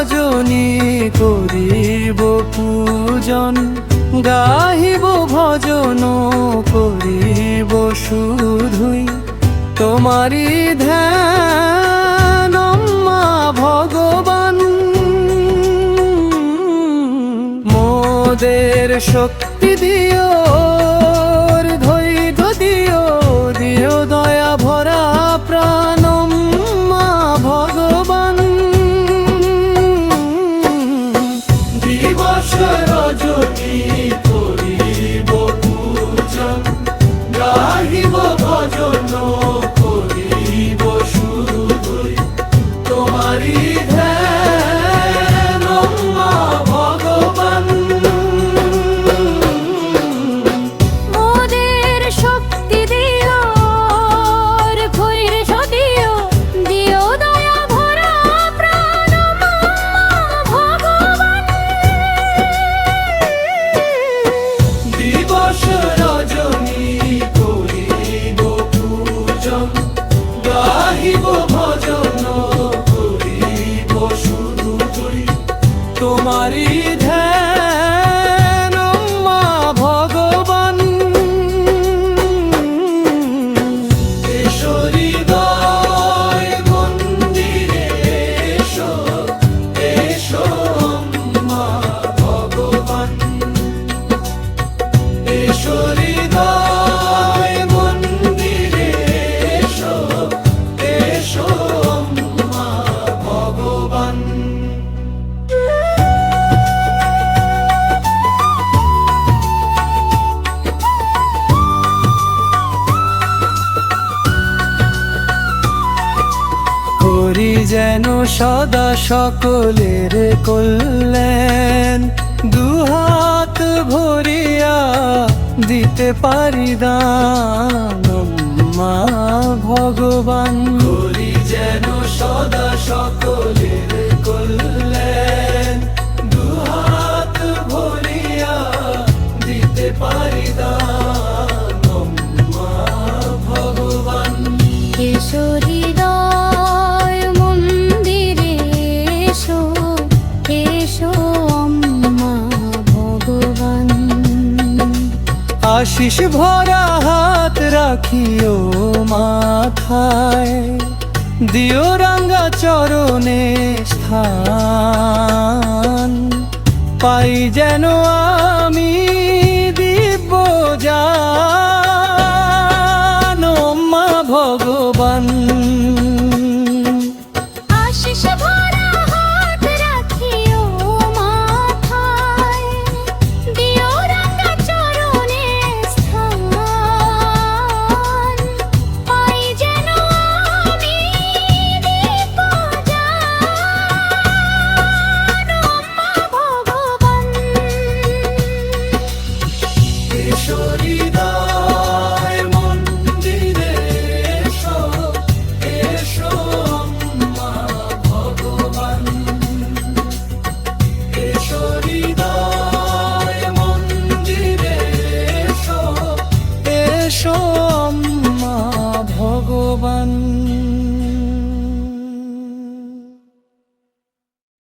রজনী করিব পূজন, গাহিব ভজন করিব শুধুই তোমারি ধ্যান মা ভগবান। মোদের শক্তি দিও, ধৈর্য দিও, দিও দয়া ভরা প্রাণ মা ভগবান। দিবস রজনী করিব পূজন, গাহিব ভজন করিব শুধুই তোমারি ধ্যান মা ভগবান। মোদের শক্তি দিও, ধৈর্য দিও, দিও দয়া ভরা প্রাণ মা ভগবান। দিবস রজনী করিব পূজন, গাহিব ভজন করিব শুধুই তোমারি ধ্যান মা ভগবান। এসো হৃদয় মন্দিরে এসো, এসো মা ভগবান। এসো হৃদয় মন্দিরে এসো, এসো মা ভগবান। করি যেন সদা সকলের কল্যাণ, দুহাত ভরিয়া দিতে পারি দান মা ভগবান। করি যেন সদা সকলের কল্যাণ, দুহাত ভরিয়া দিতে পারি দান মা ভগবান। এসো হৃদয় মন্দিরে এসো, এসো মা ভগবান। আশিস ভরা হাত রাখিও মাথায়, দিও রাঙ্গা চরণে স্থান। পাই যেন আমি দিব্য জান মা ভগবান।